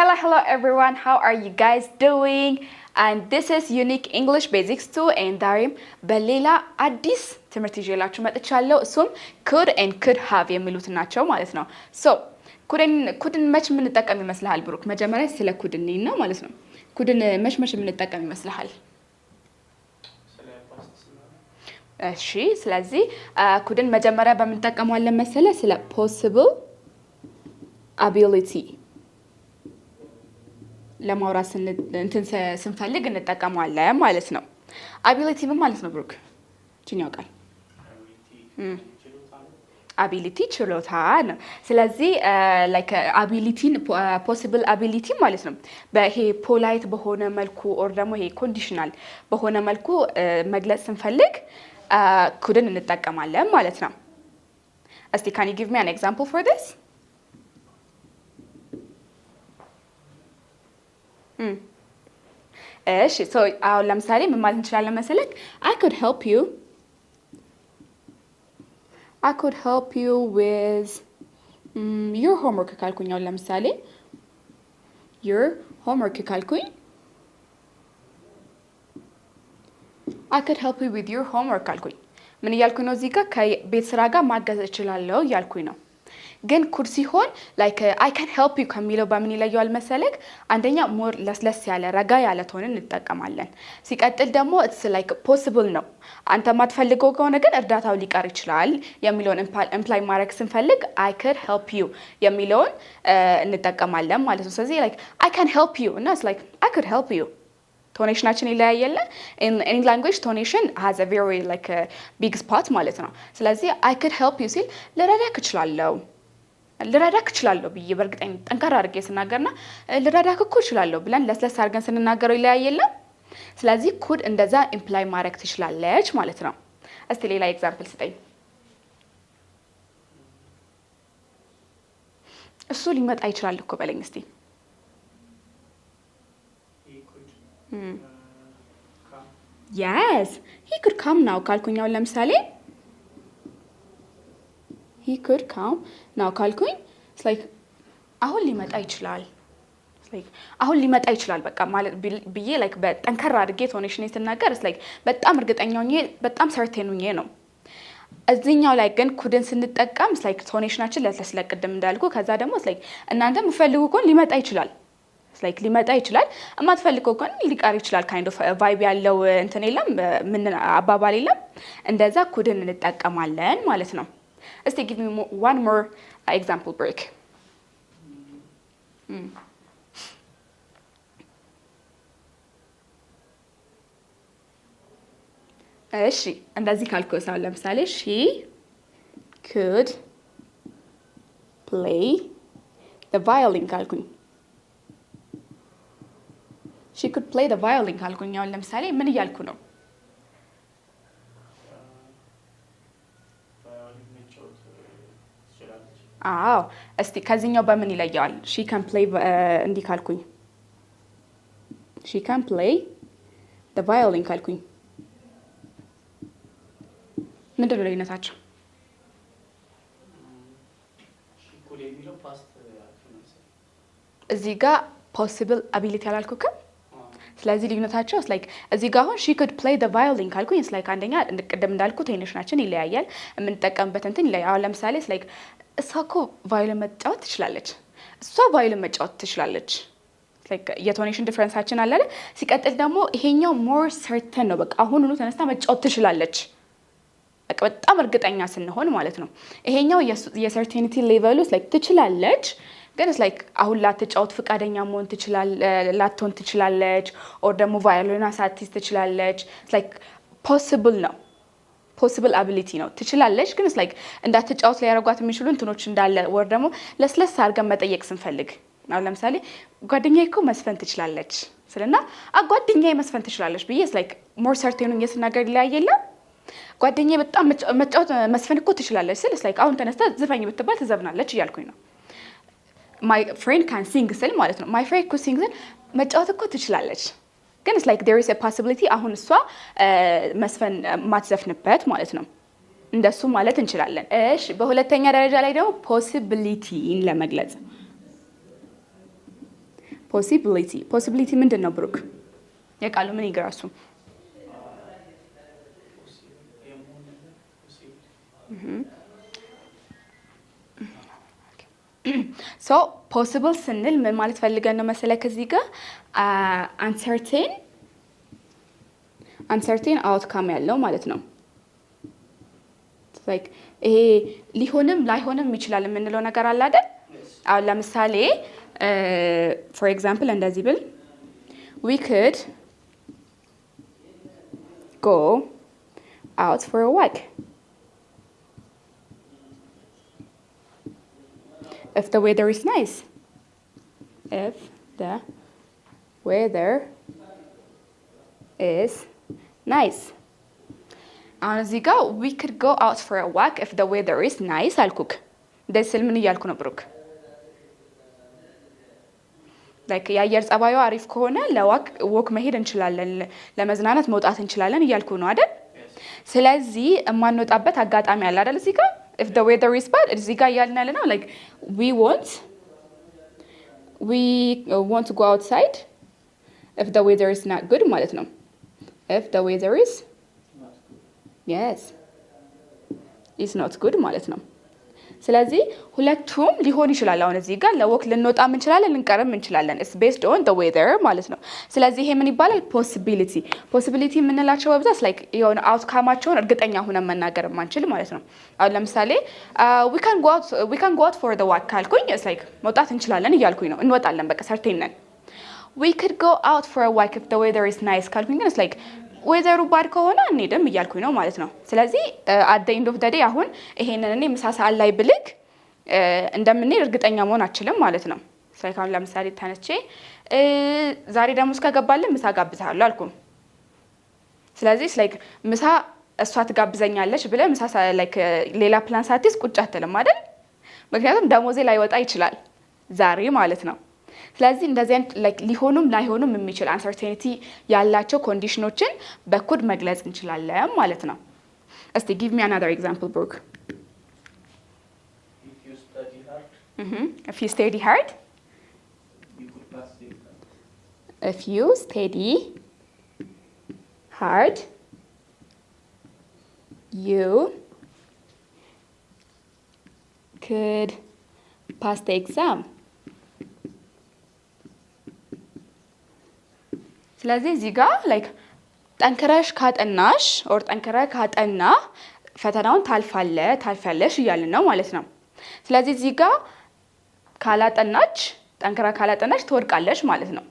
Hello everyone. How are you guys doing? And this is Unique English Basics 2 and ዛሬም በሌላ አዲስ ትምህርት ይዤላችሁ መጥቻለሁ። እሱም could and could have የሚሉት ናቸው ማለት ነው። So couldን መች የምንጠቀም ይመስልሃል ብሩክ? መጀመሪያ ስለ could እንይና ማለት ነው። couldን መች የምንጠቀም ይመስልሃል? እሺ ስለዚህ couldን መጀመሪያ በምንጠቀመዋለን መሰለ ስለ possible ability ለማውራት ስንፈልግ እንጠቀመዋለን ማለት ነው። ability ምን ማለት ነው ብሩክ? ጂኒ ያውቃል? ability ችሎታ ነው። ስለዚህ like ability possible ability ማለት ነው በይሄ ፖላይት በሆነ መልኩ or ደግሞ ይሄ ኮንዲሽናል በሆነ መልኩ መግለጽ ስንፈልግ couldን እንጠቀማለን ማለት ነው። እስቲ can you give me an example for this? እሺ so አሁን ለምሳሌ ምን ማለት እንችላለን መሰለክ? I could help you with your homework ካልኩኝ አሁን ለምሳሌ your homework ካልኩኝ I could help you with your homework ካልኩኝ ምን እያልኩኝ ነው? እዚህ ጋር ከቤት ስራ ጋር ማገዝ እችላለሁ እያልኩኝ ነው። ግን could ሲሆን like I can help you ከሚለው በምን ይለየዋል መሰለክ? አንደኛ more ለስለስ ያለ ረጋ ያለ ቶንን እንጠቀማለን። ሲቀጥል ደግሞ it's like possible ነው። አንተ ማትፈልገው ከሆነ ግን እርዳታው ሊቀር ይችላል የሚለውን ኢምፕላይ ማድረግ ስንፈልግ I could help you የሚለውን እንጠቀማለን ማለት ነው። ስለዚህ like I can help you እና it's like I could help you ቶኔሽናችን ይለያያል። in any language tonation has a very like a big spot ማለት ነው። ስለዚህ I could help you ሲል ልረዳክ እችላለሁ ብዬ በእርግጠኝ ጠንካራ አድርጌ ስናገርና ልረዳክ እኮ እችላለሁ ብለን ለስለስ አድርገን ስንናገረው ይለያያል። ስለዚህ could እንደዛ ኢምፕላይ ማድረግ ትችላለች ማለት ነው። እስቲ ሌላ ኤግዛምፕል ስጠኝ። እሱ ሊመጣ ይችላል እኮ በለኝ እስቲ። Yes, he could come now ካልኩኝ አሁን ለምሳሌ he could come now ካልኩኝ it's like አሁን ሊመጣ ይችላል አሁን ሊመጣ ይችላል በቃ ማለት ብዬ like በጠንካራ አድርጌ ቶኔሽን የተናገር it's like በጣም እርግጠኛ ሆኜ በጣም ሰርቴን ሆኜ ነው። እዚህኛው ላይ ግን couldን ስንጠቀም it's like ቶኔሽናችን ለስለቅድም እንዳልኩ ከዛ ደግሞ it's like እናንተ የምትፈልጉ ከሆነ ሊመጣ ይችላል it's like ሊመጣ ይችላል የማትፈልገው ከሆነ ሊቀር ይችላል kind of vibe ያለው እንትን የለም ምን አባባል የለም እንደዛ couldን እንጠቀማለን ማለት ነው። እስቲ give me one more example break. እሺ እንደዚህ ካልኩ ሳው ለምሳሌ she could play the violin ካልኩኝ she could play the violin ካልኩኝ አሁን ለምሳሌ ምን እያልኩ ነው? አዎ እስቲ ከዚህኛው በምን ይለያል? she can play እንዲህ ካልኩኝ she can play the violin ካልኩኝ ምንድነው ልዩነታቸው? እዚህ ጋር possible ability አላልኩክም? ስለዚህ ልዩነታቸው is like እዚህ ጋር አሁን she could play the violin ካልኩኝ is like አንደኛ ቅድም እንዳልኩት ቴንሽናችን ይለያያል የምንጠቀምበት እንትን ይለያያል። አሁን ለምሳሌ is like እሷ እኮ ቫዮሊን መጫወት ትችላለች እሷ ቫዮሊን መጫወት ትችላለች like የቶኔሽን ዲፈረንሳችን አለ አይደል? ሲቀጥል ደግሞ ይሄኛው more certain ነው በቃ አሁን ተነስታ መጫወት ትችላለች በቃ በጣም እርግጠኛ ስንሆን ማለት ነው። ይሄኛው የሰርቴኒቲ ሌቨሉ like ትችላለች ግን it's like አሁን ላትጫወት ፍቃደኛ መሆን ላትሆን ትችላለች or ደግሞ ቫዮሊን ሳትይዝ ትችላለች it's like possible ነው possible ability ነው ትችላለች ግን it's like እንዳትጫወት ሊያረጋት የሚችሉ እንትኖች እንዳለ or ደግሞ ለስለስ አድርገን መጠየቅ ስንፈልግ አሁን ለምሳሌ ጓደኛዬ እኮ መስፈን ትችላለች ስለና ጓደኛዬ መስፈን ትችላለች ብዬ it's like more certain ነው የስናገር ይለያያል። ጓደኛዬ በጣም መጫወት መስፈን እኮ ትችላለች ስል it's like አሁን ተነስታ ዝፈኝ ብትባል ትዘብናለች እያልኩኝ ነው። my friend can sing ስል ማለት ነው my friend could sing ስል መጫወት እኮ ትችላለች ግን it's like there is a possibility አሁን እሷ መስፈን ማትዘፍንበት ማለት ነው። እንደሱ ማለት እንችላለን። እሺ በሁለተኛ ደረጃ ላይ ደግሞ possibility ለመግለጽ ፖሲቢሊቲ ምንድን ነው ብሩክ? የቃሉ ምን ይግራሱ? ሶ ፖሲብል ስንል ምን ማለት ፈልገን ነው መሰለ ከዚህ ጋር አንሰርቴን አውትካም ያለው ማለት ነው። ላይክ ይሄ ሊሆንም ላይሆንም ይችላል የምንለው ነገር አለ አይደል? አሁን ለምሳሌ ፎር ኤግዛምፕል እንደዚህ ብል we could go out for a walk if the weather is nice. If the weather is nice. አሁን እዚህ ጋር we could go out for a walk if the weather is nice አልኩክ። እንደዚህ ስል ምን እያልኩ ነው ብሩክ? ላይክ የአየር ጸባዩ አሪፍ ከሆነ ለወክ መሄድ እንችላለን፣ ለመዝናናት መውጣት እንችላለን እያልኩ ነው አይደል? ስለዚህ የማንወጣበት አጋጣሚ አለ አይደል? እዚህ ጋር if the weather is bad እዚህ ጋር እያልን ያለ ነው like we want to go outside if the weather is not good ማለት ነው። if the weather is not good ማለት ነው። ስለዚህ ሁለቱም ሊሆን ይችላል። አሁን እዚህ ጋር ለወክ ልንወጣም እንችላለን ልንቀርም እንችላለን። it's based on the weather ማለት ነው። ስለዚህ ይሄ ምን ይባላል? ፖሲቢሊቲ የምንላቸው በብዛት ላይክ የሆነ አውትካማቸውን እርግጠኛ ሆነን መናገር ማንችል ማለት ነው። አሁን ለምሳሌ we can go out for the walk ካልኩኝ it's like መውጣት እንችላለን እያልኩኝ ነው። እንወጣለን በቃ ሰርቴን ነን። we could go out for a walk if the weather is nice ካልኩኝ ግን it's like ዌዘሩ ባድ ከሆነ እንሄድም እያልኩኝ ነው ማለት ነው። ስለዚህ አት ዘ ኤንድ ኦፍ ዘ ዴይ አሁን ይሄንን እኔ ምሳ ሰዓት ላይ ብልክ እንደምንሄድ እርግጠኛ መሆን አልችልም ማለት ነው። ስለዚህ አሁን ለምሳሌ ተነስቼ ዛሬ ደሞዝ ከገባልን ምሳ ጋብዝሃለሁ አልኩ። ስለዚህ ላይክ ምሳ እሷ ትጋብዘኛለች ብለህ ምሳ ላይክ ሌላ ፕላን ሳትይዝ ቁጭ አትልም አይደል? ምክንያቱም ደሞዜ ላይወጣ ይችላል ዛሬ ማለት ነው። ስለዚህ እንደዚህ አይነት ላይክ ሊሆኑም ላይሆኑም የሚችል አንሰርቴኒቲ ያላቸው ኮንዲሽኖችን በኮድ መግለጽ እንችላለን ማለት ነው። እስቲ give me another example Brooke. If you study hard you could pass the exam. If you study hard you could pass the exam. ስለዚህ እዚህ ጋር ላይክ ጠንክረሽ ካጠናሽ ኦር ጠንክረህ ካጠና ፈተናውን ታልፋለሽ እያልን ነው ማለት ነው። ስለዚህ እዚህ ጋር ጠንክረህ ካላጠናች ትወድቃለሽ ማለት ነው።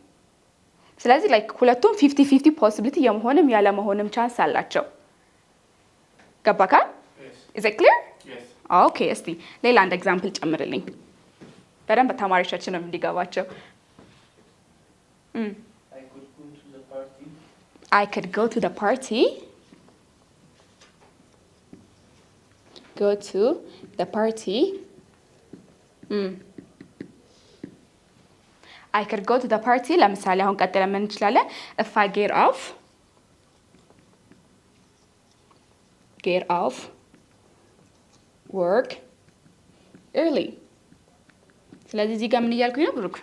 ስለዚህ ላይክ ሁለቱም 50-50 ፖሲቢሊቲ የመሆንም ያለ መሆንም ቻንስ አላቸው። ገባካ? is it clear? Yes. ኦኬ እስቲ ሌላ አንድ ኤግዛምፕል ጨምርልኝ በደንብ ተማሪዎቻችንም እንዲገባቸው። I could go to the party. Go to the party. I could go to the party. ለምሳሌ አሁን ቀጥለን ምን እንችላለን? if I get off work early. ስለዚህ እዚህ ጋር ምን እያልኩኝ ነው ብሩክ?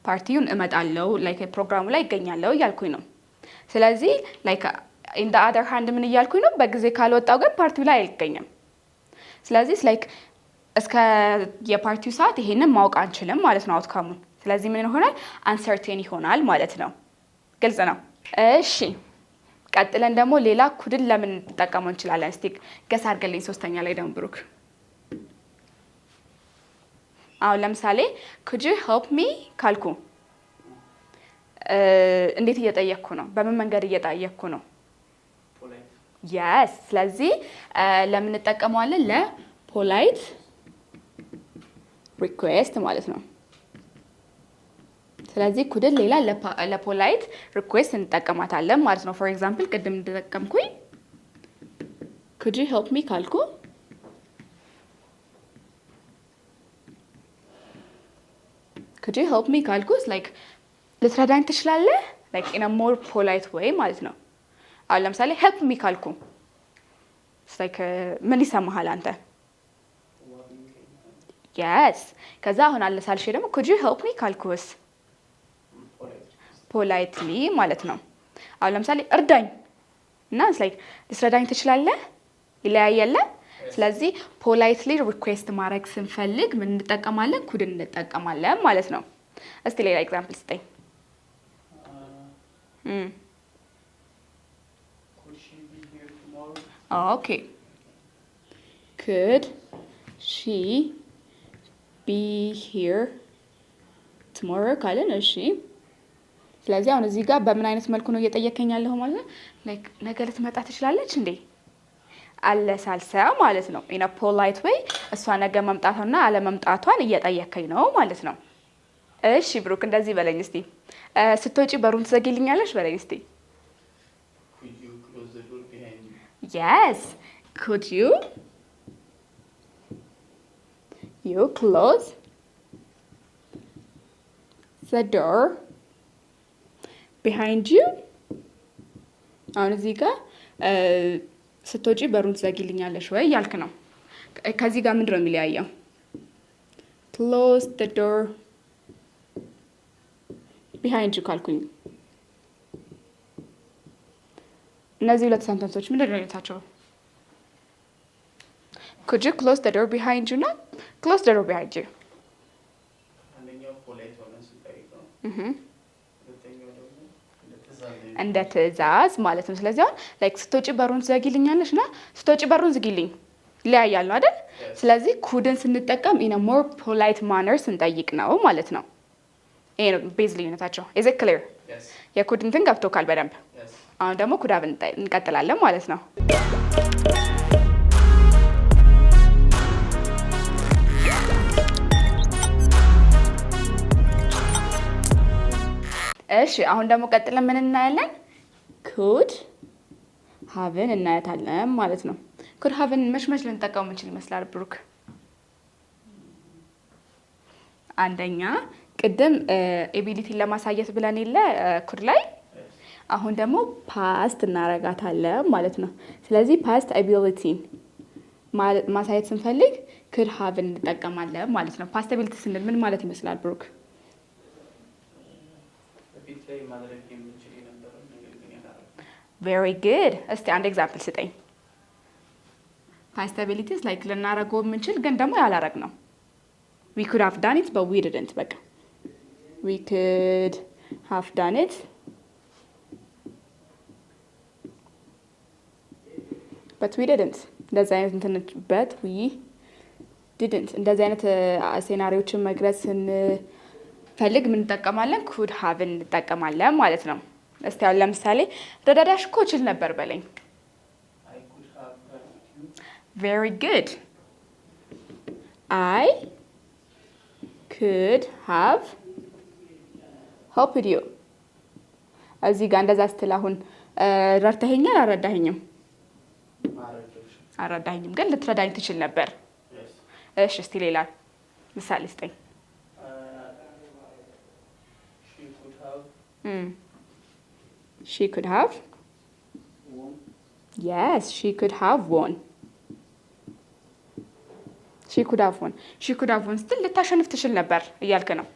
ፓርቲውን እመጣለሁ ላይክ ፕሮግራሙ ላይ ይገኛለሁ እያልኩኝ ነው። ስለዚህ ላይክ ኢን ዘ አዘር ሃንድ ምን እያልኩኝ ነው? በጊዜ ካልወጣው ግን ፓርቲው ላይ አይገኝም። ስለዚህ ላይክ እስከ የፓርቲው ሰዓት ይሄንን ማወቅ አንችልም ማለት ነው አውትካሙን። ስለዚህ ምን ይሆናል? አንሰርቴን ይሆናል ማለት ነው። ግልጽ ነው? እሺ ቀጥለን ደግሞ ሌላ ኩድን ለምን እንጠቀመው እንችላለን? እስቲ ገስ አድርገልኝ ሶስተኛ ላይ ደግሞ ብሩክ። አሁን ለምሳሌ could you help me ካልኩ እንዴት እየጠየቅኩ ነው? በምን መንገድ እየጠየቅኩ ነው? yes ስለዚህ ለምን እንጠቀመዋለን? ለፖላይት ሪኩዌስት ማለት ነው። ስለዚህ ኩድን ሌላ ለፖላይት ሪኩዌስት እንጠቀማታለን ማለት ነው። ፎር ኤግዛምፕል ቅድም እንደተጠቀምኩኝ could you help me ካልኩ could you help me ካልኩስ ላይክ ልትረዳኝ ትችላለህ ላይክ in a more polite way ማለት ነው። አሁን ለምሳሌ help me ካልኩ ላይክ ምን ይሰማሃል አንተ? yes ከዛ አሁን አለሳልሼ ደግሞ could you help me ካልኩስ politely ማለት ነው። አሁን ለምሳሌ እርዳኝ እና it's like ልትረዳኝ ትችላለህ ይለያያል። ስለዚህ politely request ማድረግ ስንፈልግ ምን እንጠቀማለን? could እንጠቀማለን ማለት ነው። እስቲ ሌላ ኤግዛምፕል ስጠኝ። Could she be here tomorrow? Okay. Could she be here tomorrow ካለን እሺ። ስለዚህ አሁን እዚህ ጋር በምን አይነት መልኩ ነው እየጠየከኝ ያለው ማለት ነው? ላይክ ነገ ልትመጣ ትችላለች እንዴ? አለሳልሰው ማለት ነው። in a polite way እሷ ነገ መምጣቷና አለመምጣቷን እየጠየከኝ ነው ማለት ነው። እሺ ብሩክ እንደዚህ በለኝ እስቲ። ስትወጪ በሩን ትዘጊልኛለሽ በለኝ እስቲ። Could you close the door behind you? Yes. Could you close the door behind you? አሁን እዚህ ጋር ስትወጪ በሩን ትዘጊልኛለሽ ወይ ያልክ ነው። ከዚህ ጋር ምንድነው የሚለያየው? close the door behind you ካልኩኝ እነዚህ ሁለት ሰንተንሶች ምንድን ነው ልዩነታቸው? could you close the door behind you? not close the door behind you. አንደኛው ፖላይት ሆነ ሲጠይቅ ነው። ሁለተኛው ደግሞ እንደ ትዕዛዝ ማለት ነው። ስለዚህ አሁን ላይክ ስትወጪ በሩን ትዘጊልኛለሽ እና ስትወጪ በሩን ዝጊልኝ ይለያያል ነው አይደል? ስለዚህ ኩድን ስንጠቀም in a more polite manner ስንጠይቅ ነው ማለት ነው። ይሄ ነው ቤዝ ልዩነታቸው። is it clear? yes የኩድ እንትን ገብቶካል በደንብ? yes አሁን ደግሞ ኩድ አብን እንቀጥላለን ማለት ነው። እሺ አሁን ደግሞ ቀጥለን ምን እናያለን? ኩድ ሃቭን እናያታለን ማለት ነው። ኩድ ሃቭን መች ልንጠቀም እንችል ይመስላል ብሩክ? አንደኛ ቅድም ኤቢሊቲን ለማሳየት ብለን የለ ኩድ ላይ፣ አሁን ደግሞ ፓስት እናረጋታለን ማለት ነው። ስለዚህ ፓስት ኤቢሊቲን ማሳየት ስንፈልግ ኩድ ሃቭን እንጠቀማለን ማለት ነው። ፓስት ኤቢሊቲ ስንል ምን ማለት ይመስላል ብሩክ? በፊት ላይ ማድረግ የምንችል የነበረው ነገር ግን ያላረግነው። ቬሪ ጉድ። እስቲ አንድ ኤግዛምፕል ስጠኝ። ፓስት ኤቢሊቲስ ላይክ ልናረገው የምንችል ግን ደግሞ ያላረግ ነው። we could have done it but we didn't። በቃ we could have done it but we didn't። እንደዚህ አይነት እንትን but we didn't እንደዚህ አይነት ሴናሪዎችን መግለጽ ስንፈልግ ምን እንጠቀማለን? could have እንጠቀማለን ማለት ነው። እስቲ አሁን ለምሳሌ ረዳዳሽ እኮ እችል ነበር በለኝ። I could have helped you. very good I could have helped you። እዚህ ጋር እንደዛ ስትል አሁን ረድተኸኛል አልረዳኸኝም? አልረዳኸኝም ግን ልትረዳኝ ትችል ነበር። yes እሺ እስቲ ሌላ ምሳሌ ስጠኝ። she could have she could have won. yes she could have won she could have won she could have won ስትል ልታሸንፍ ትችል ነበር እያልክ ነው።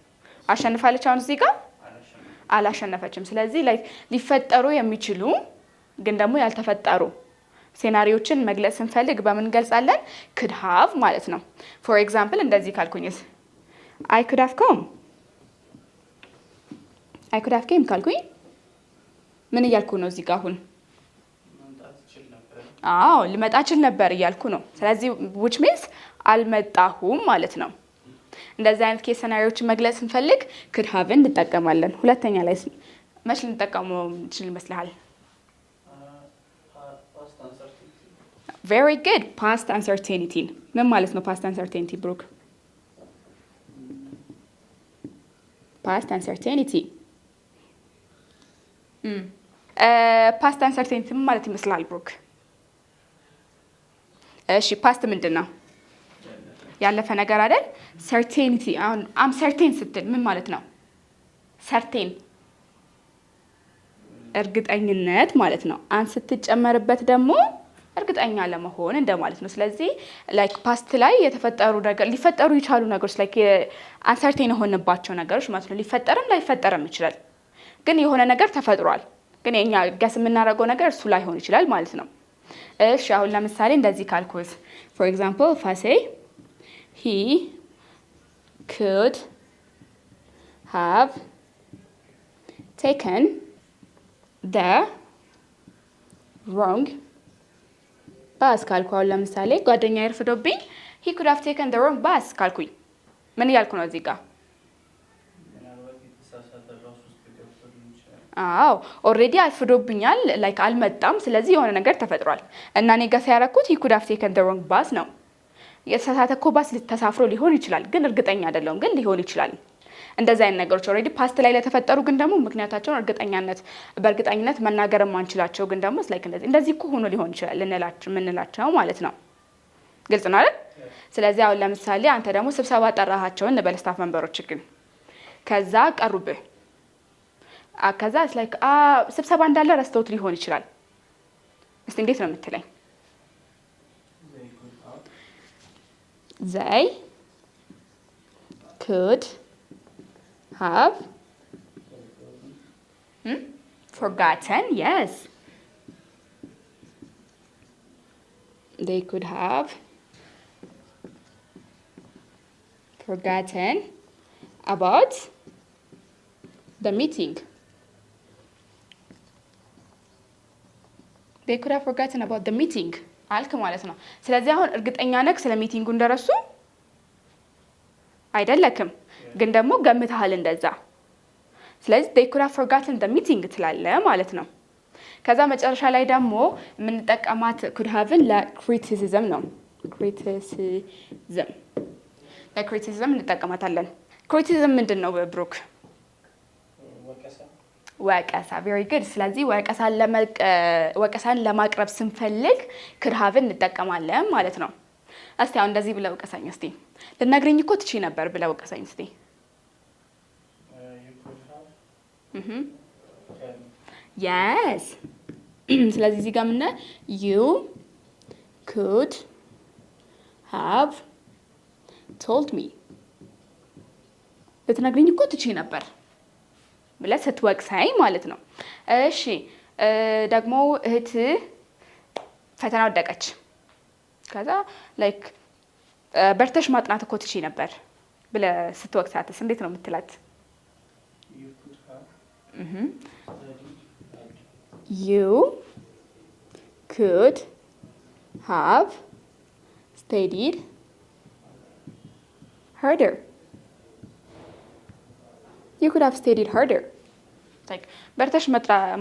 አሸንፋለች አሁን እዚህ ጋር አላሸነፈችም። ስለዚህ ላይ ሊፈጠሩ የሚችሉ ግን ደግሞ ያልተፈጠሩ ሴናሪዎችን መግለጽ ስንፈልግ በምን እንገልጻለን? could have ማለት ነው። for example እንደዚህ ካልኩኝስ I could have come I could have came ካልኩኝ ምን እያልኩ ነው እዚህ ጋር አሁን? መምጣት ይችል ነበር። አዎ ልመጣ እችል ነበር እያልኩ ነው። ስለዚህ which means አልመጣሁም ማለት ነው። እንደዚህ አይነት ኬስ ሴናሪዎችን መግለጽ ስንፈልግ could have እንጠቀማለን። ሁለተኛ ላይ መች ልንጠቀመው እንችል ይመስልሃል? past uncertainty. very good past uncertainty ምን ማለት ነው? past uncertainty ብሩክ? past uncertainty past uncertainty ምን ማለት ይመስላል ብሩክ? እሺ ፓስት ምንድን ነው? ያለፈ ነገር አይደል? ሰርቴኒቲ አሁን አም ሰርቴን ስትል ምን ማለት ነው? ሰርቴን እርግጠኝነት ማለት ነው። አን ስትጨመርበት ደግሞ እርግጠኛ ለመሆን እንደማለት ነው። ስለዚህ ላይክ ፓስት ላይ የተፈጠሩ ነገር ሊፈጠሩ ይችላሉ ነገሮች ላይክ አንሰርቴን የሆነባቸው ነገሮች ማለት ነው። ሊፈጠርም ላይፈጠርም ይችላል። ግን የሆነ ነገር ተፈጥሯል። ግን የኛ ገስ የምናደርገው ነገር እሱ ላይሆን ይችላል ማለት ነው። እሺ አሁን ለምሳሌ እንደዚህ ካልኩት for example if I say he could have taken the wrong bus ካልኩ አሁን ለምሳሌ ጓደኛዬ ይርፍዶብኝ he could have taken the wrong bus ካልኩኝ ምን እያልኩ ነው እዚህ ጋር? አዎ ኦልሬዲ አልፍዶብኛል ላይክ አልመጣም። ስለዚህ የሆነ ነገር ተፈጥሯል እና እኔ ጋር ሲያረኩት he could have taken the wrong bus ነው። የተሳሳተ እኮ ባስ ተሳፍሮ ሊሆን ይችላል፣ ግን እርግጠኛ አይደለሁም፣ ግን ሊሆን ይችላል። እንደዛ አይነት ነገሮች ኦልሬዲ ፓስት ላይ ለተፈጠሩ ግን ደግሞ ምክንያታቸውን በእርግጠኝነት መናገር ማንችላቸው ግን ደግሞ ላይክ እንደዚህ እኮ ሆኖ ሊሆን ይችላል ምንላቸው ማለት ነው። ግልጽ ነው አይደል? ስለዚህ አሁን ለምሳሌ አንተ ደግሞ ስብሰባ ጠራሃቸውን እንበል ስታፍ መንበሮች ግን ከዛ ቀሩብህ ከዛ ላይክ ስብሰባ እንዳለ ረስተውት ሊሆን ይችላል። እስቲ እንዴት ነው የምትለኝ? they could have forgotten. Yes, they could have forgotten about the meeting. they could have forgotten about the meeting አልክ ማለት ነው። ስለዚህ አሁን እርግጠኛ ነክ ስለ ሚቲንጉ እንደረሱ አይደለክም፣ ግን ደግሞ ገምተሃል እንደዛ። ስለዚህ they could have forgotten the meeting ትላለህ ማለት ነው። ከዛ መጨረሻ ላይ ደግሞ የምንጠቀማት could have ለክሪቲሲዝም ነው። ለክሪቲሲዝም እንጠቀማታለን። ክሪቲሲዝም ምንድን ነው ብሩክ? ወቀሳ። ቬሪ ጉድ። ስለዚህ ወቀሳን ለማቅረብ ስንፈልግ could have እንጠቀማለን ማለት ነው። እስቲ አሁን እንደዚህ ብለህ ወቀሳኝ እስቲ። ልነግረኝ እኮ ትችይ ነበር ብለህ ወቀሳኝ እስቲ። yes ስለዚህ እዚህ ጋር ምን you could have told me ልትነግረኝ እኮ ትችይ ነበር ብለህ ስትወቅሳኝ ማለት ነው። እሺ ደግሞ እህት ፈተና ወደቀች ከዛ ላይክ በርተሽ ማጥናት እኮ ትችይ ነበር ብለህ ስትወቅሳትስ እንዴት ነው የምትላት? you could have studied harder. you could have studied harder like በርተሽ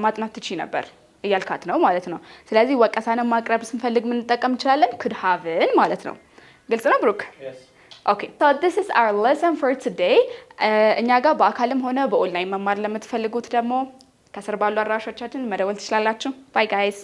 ማጥናት ትችይ ነበር እያልካት ነው ማለት ነው። ስለዚህ ወቀሳንም ማቅረብ ስንፈልግ ምን እንጠቀም እንችላለን? could have ማለት ነው። ግልጽ ነው ብሩክ? Yes. Okay, so this is our lesson for today. እኛ ጋር በአካልም ሆነ በኦንላይን መማር ለምትፈልጉት ደግሞ ከስር ባሉ አድራሻዎቻችን መደወል ትችላላችሁ። Bye guys.